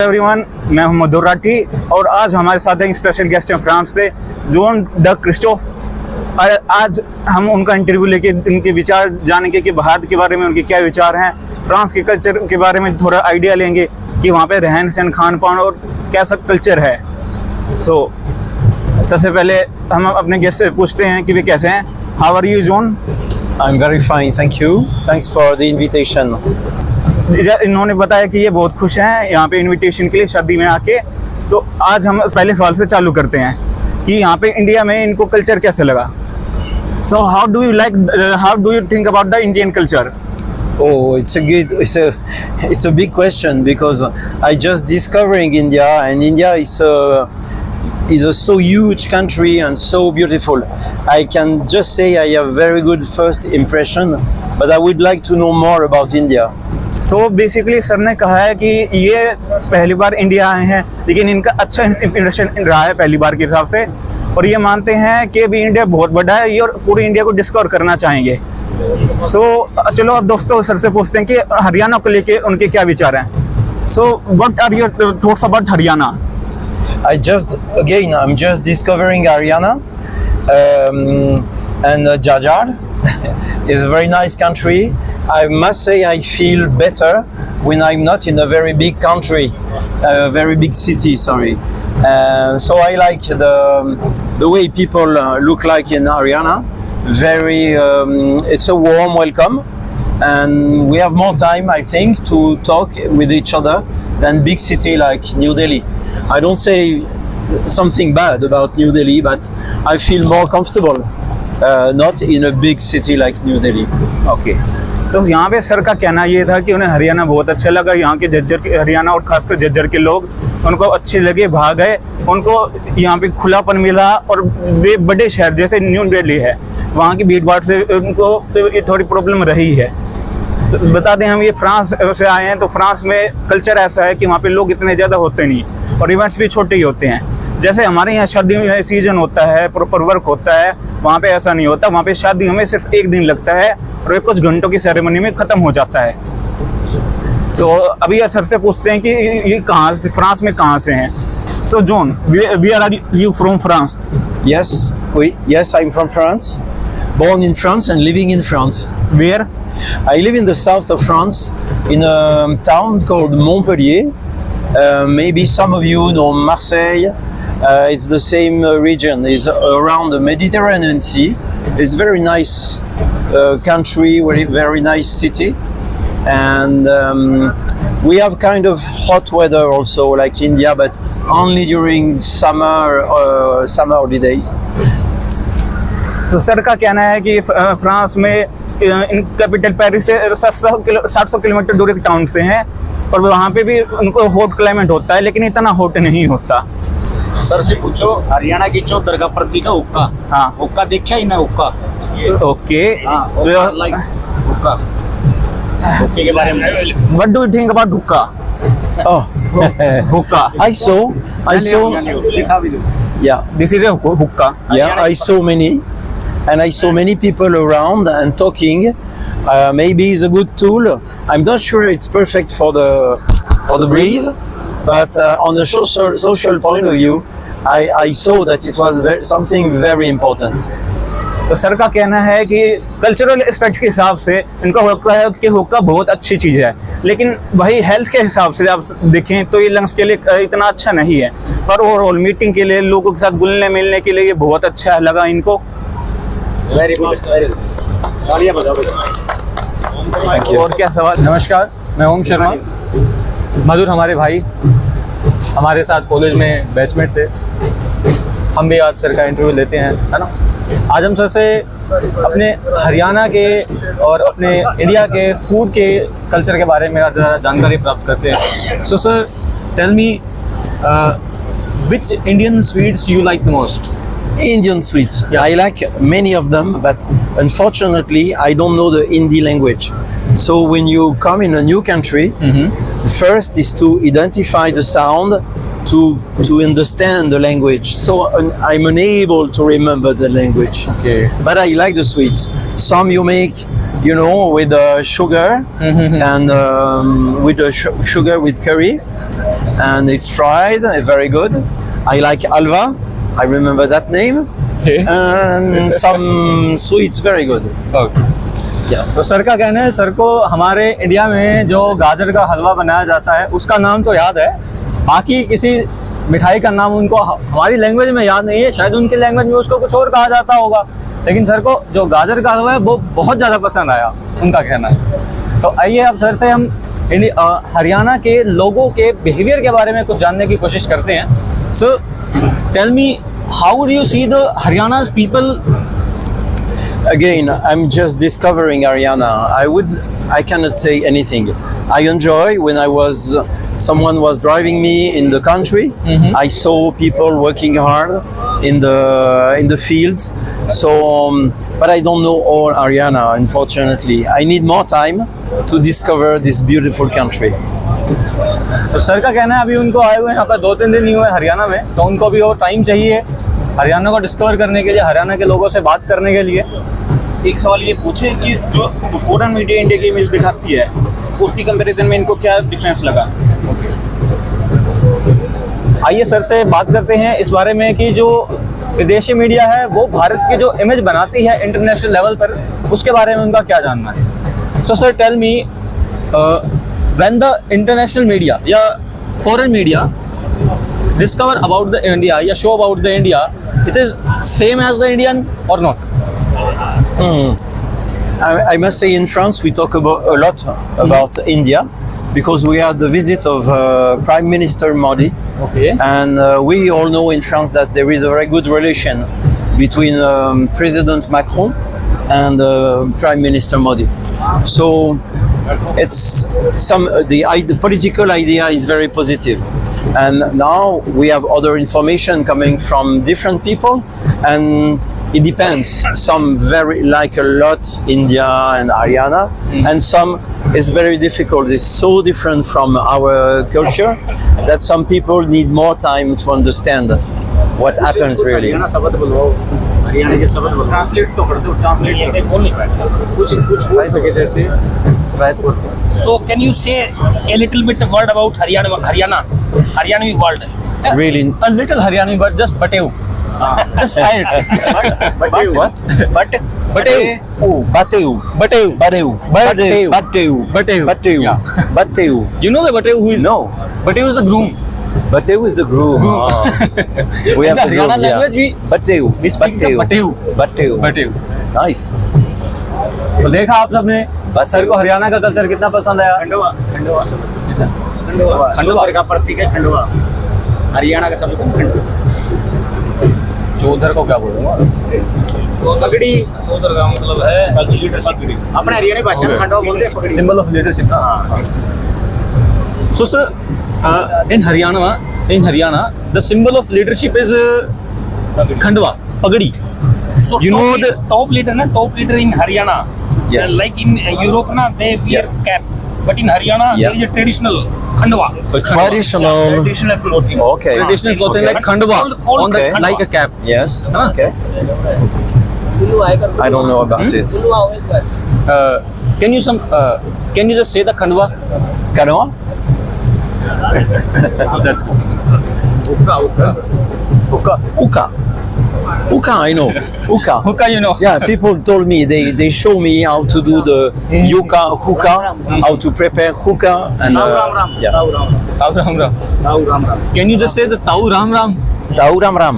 Everyone, मैं हूं मधुर राठी और आज हमारे साथ एक स्पेशल गेस्ट हैं फ्रांस से, जॉन ड क्रिस्टोफ। आज हम उनका इंटरव्यू लेके उनके विचार जानेंगे कि भारत के बारे में उनके क्या विचार हैं, फ्रांस के कल्चर के बारे में थोड़ा आइडिया लेंगे कि वहाँ पे रहन सहन, खान पान और कैसा कल्चर है। सबसे पहले हम अपने गेस्ट से पूछते हैं कि वे कैसे हैं। How are you John? I'm very fine, thank you. Thanks for the invitation. इन्होंने बताया कि ये बहुत खुश हैं यहाँ पे इनविटेशन के लिए शादी में आके। तो आज हम पहले सवाल से चालू करते हैं कि यहाँ पे इंडिया में इनको कल्चर कैसे लगा। So how do you think about the Indian culture? Oh, it's a big question because I just discovering India, and India is a so huge country and so beautiful. I can just say I have very good first impression, but I would like to know more about India. So basically sir ने कहा है कि ये पहली बार India आए हैं, लेकिन इनका अच्छा इंप्रेशन रहा है पहली बार के हिसाब से, और ये मानते हैं कि भी इंडिया बहुत बड़ा है ये और पूरी इंडिया को डिस्कवर करना चाहेंगे। चलो अब दोस्तों सर से पूछते हैं कि हरियाणा को लेके उनके क्या विचार हैं। So what are your thoughts about Haryana? I'm just discovering Haryana, and Jhajjar is a very nice country. I must say I feel better when I'm not in a very big country, a very big city, sorry. So I like the way people look like in Haryana. It's a warm welcome, and we have more time, I think, to talk with each other than big city like New Delhi. I don't say something bad about New Delhi, but I feel more comfortable not in a big city like New Delhi. Okay. तो यहाँ पे sir का कहना ये था कि उन्हें हरियाणा बहुत अच्छा लगा। यहाँ के हरियाणा और खासकर झज्जर के लोग उनको अच्छे लगे, भाग गए, उनको यहाँ पे खुलापन मिला। और वे बड़े शहर जैसे न्यू दिल्ली है, वहाँ की भीड़ भाड़ से उनको ये थोड़ी प्रॉब्लम रही है। तो बता दें हम ये फ्रांस से आए हैं, तो फ्रांस में कल्चर ऐसा है कि वहाँ पे लोग इतने ज़्यादा होते नहीं और इवेंट्स भी छोटे ही होते हैं। जैसे हमारे यहाँ शादियों में सीजन होता है, प्रॉपर वर्क होता है, वहाँ पे ऐसा नहीं होता। वहाँ पे शादियों में सिर्फ एक दिन लगता है और ये कुछ घंटों की सेरेमनी में ख़त्म हो जाता है। अभी सर से पूछते हैं कि ये कहाँ से, फ्रांस में कहाँ से हैं। सो John, where are you from France? Yes, I'm from France. Born in France and living in France. Where? I live in the south of France, in a town called Montpellier. Maybe some of you know Marseille. It's the same region. It's around the Mediterranean Sea. It's very nice country, very nice city, and we have kind of hot weather also, like India, but only during summer holidays. So sir का कहना है कि France में capital Paris से 700 kilometre दूर एक town से हैं और वहाँ पे भी उनको हॉट क्लाइमेट होता है, लेकिन इतना हॉट नहीं होता। सर से पूछो हरियाणा की जो दरगाह प्रतीक है हुक्का। हाँ, हुक्का देखा ही ना हुक्का। ओके, लाइक हुक्का, हुक्के के बारे में what do you think about हुक्का? Hookah. I saw. दिखा भी दो। Yeah, This is a hookah. yeah. I saw many people around and talking. Maybe it's a good tool. I'm not sure it's perfect for the breathe, but on the social point of view, I saw that it was something very important. तो sir का कहना है कि cultural aspect के हिसाब से इनका हुक्का है कि हुक्का बहुत अच्छी चीज़ है, लेकिन वही हेल्थ के हिसाब से आप देखें तो ये लंग्स के लिए इतना अच्छा नहीं है, पर ओवरऑल मीटिंग के लिए, लोगों के साथ घुलने मिलने के लिए ये बहुत अच्छा लगा इनको। Very good. और क्या सवाल? नमस्कार, मैं ओम शर्मा। मधुर हमारे भाई, हमारे साथ कॉलेज में बैचमेट थे। हम भी आज सर का इंटरव्यू लेते हैं, है ना। आज हम सर से अपने हरियाणा के और अपने इंडिया के फूड के कल्चर के बारे में ज़्यादा जानकारी प्राप्त करते हैं। So sir, tell me which Indian sweets you like the most? Indian sweets. Yeah. I like many of them, but unfortunately, I don't know the Hindi language. So when you come in a new country, first is to identify the sound, to understand the language. So I'm unable to remember the language. Okay. But I like the sweets. Some you make, with sugar and with sugar with curry. and it's fried, very good. I like halva. I remember that name. And some sweets, very good. तो sir का कहना है, sir को हमारे India में जो गाजर का हलवा बनाया जाता है उसका नाम तो याद है, बाकी किसी मिठाई का नाम उनको हमारी लैंग्वेज में याद नहीं है, शायद उनकी लैंग्वेज में उसको कुछ और कहा जाता होगा, लेकिन सर को जो गाजर का हलवा है वो बहुत ज़्यादा पसंद आया, उनका कहना है। तो आइए अब सर से हम हरियाणा के लोगों के बिहेवियर के बारे में कुछ जानने की कोशिश करते हैं। So tell me, how do you see the Haryana's people? Again, I'm just discovering Haryana. I cannot say anything. I enjoy when someone was driving me in the country. I saw people working hard in the fields. So, but I don't know all Haryana, unfortunately. I need more time to discover this beautiful country. तो sir का कहना है अभी उनको आए हुए यहाँ पर 2-3 दिन ही हुए हरियाणा में, तो उनको भी और टाइम चाहिए हरियाणा को डिस्कवर करने के लिए, हरियाणा के लोगों से बात करने के लिए। एक सवाल ये पूछे कि जो फॉरेन मीडिया इंडिया की इमेज दिखाती है उसकी कंपैरिजन में इनको क्या डिफरेंस लगा? आइए सर से बात करते हैं इस बारे में कि जो विदेशी मीडिया है वो भारत की जो इमेज बनाती है इंटरनेशनल लेवल पर, उसके बारे में उनका क्या जानना है। So sir tell me, when the international media या foreign media discover about the India या show about the India, it is same as the Indian और not? I must say, in France, we talk a lot about India because we had the visit of Prime Minister Modi. Okay. And we all know in France that there is a very good relation between President Macron and Prime Minister Modi. So it's the political idea is very positive. And now we have other information coming from different people, and it depends. Some very like a lot India and Haryana, and some is very difficult. It's so different from our culture that some people need more time to understand what happens really. Haryana शब्द बोलो, हरियाणा के शब्द बोलो। Translate तो कर दो, translate ऐसे बोल नहीं पाए। कुछ बोल सके जैसे So can you say a little bit word about Haryana word? Really, A little Haryani, but just Bateu. Just try it. what? But Bateu, Bateu, Bateu, Bateu, Bateu, Bateu, Bateu. Bateu, Yeah. Bateu. You know the Bateu who is? No, Bateu is a groom. Bateu is the groom. Ah. We have the the Haryana groom, language, Bateu, we speak the Bateu. Bateu. Bateu. Nice. तो देखा आप सबने sir को हरियाणा का culture कितना पसंद आया। खंडवा, खंडवा शब्द। खंडवा, चौधर का प्रतीक है खंडवा। हरियाणा का शब्द खंडवा। चौधर को क्या बोलूँगा? पगड़ी, चौधर का मतलब है लीडरशिप। अपने हरियाणा भाषा में खंडवा बोलते हैं पगड़ी। सिंबल ऑफ लीडरशिप ना। So sir, in Haryana, the symbol of leadership is Khandwa, pagadi. So You know top leader in Haryana. Yes. Like in Europe na they wear cap, but in Haryana Yeah. there is a traditional khandwa. Traditional. Traditional clothing. Okay. Traditional clothing Okay. like Khandwa, Called on the Khandwa. like a cap. Yes. Huh? Okay. I don't know about it. Can you just say the Khandwa? Kanoa? That's good. Uka. Uka, I know. Uka. Hookah, you know. Yeah, people told me, they show me how to do the hookah, how to prepare hookah. And, ताऊ Ram Ram, yeah. ताऊ Ram Ram, Tau Ram Ram. ताऊ Ram Ram. Can you just say the Tau Ram Ram? Tau Ram Ram.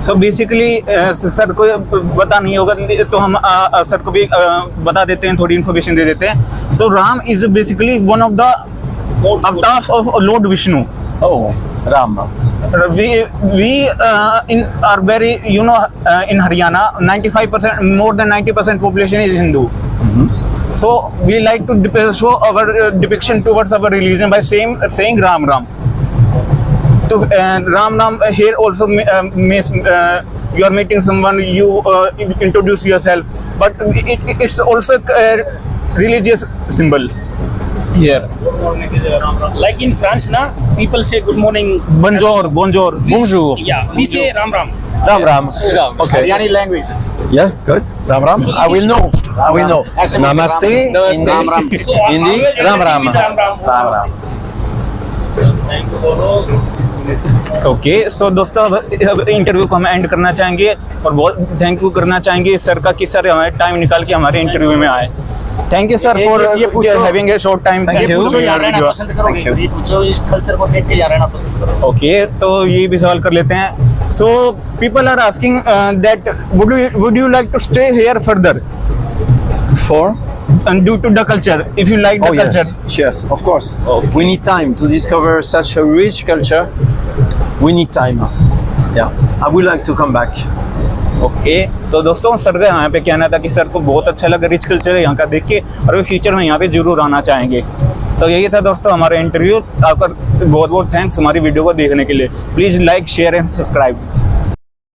Basically sir को पता नहीं होगा तो हम sir को भी बता देते हैं, थोड़ी इन्फॉर्मेशन दे देते हैं। So Ram is basically one of the avatars of lord Vishnu. Oh, Ram. We are very, in Haryana 95%, more than 90% population is Hindu. So we like to show our depiction towards our religion by saying Ram Ram. So Ram Ram here also means you are meeting someone, you introduce yourself, but it's also a religious symbol here. Like in France na people say good morning. Bonjour. Bonjour. Yeah, we say Ram Ram. Ram Ram. Okay. Haryani language. Yeah, good. Ram Ram. I will know. we know. ऐसे में Namaste. Namaste. Ram Ram So Hindi, always Ram receive Ram. with Ram Ram. Ram Ram. Okay so दोस्तों अब interview को हम and करना चाहेंगे और बहुत थैंक यू करना चाहेंगे सर का कि सर हमारे टाइम निकाल के हमारे इंटरव्यू में आए। थैंक यू सर फॉर ये पूछो- having a short time. Thank you. पूछो यहाँ रहना पसंद करोगे ये पूछो इस कल्चर को देख के यहाँ रहना पसंद करोगे ओके तो ये भी सवाल कर लेते हैं। So people are asking that would you like to stay here further For? and due to the culture if you like the Oh culture. yes, of course. We need time to discover such a rich culture. We need time. Yeah, I would like to come back. Okay तो दोस्तों sir का यहाँ पे कहना था कि sir को बहुत अच्छा लगा रिच कल्चर है यहाँ का देख के और वो फ्यूचर में यहाँ पे जरूर आना चाहेंगे। तो यही था दोस्तों हमारा इंटरव्यू। आपका बहुत बहुत थैंक्स हमारी वीडियो को देखने के लिए। Please like share and subscribe.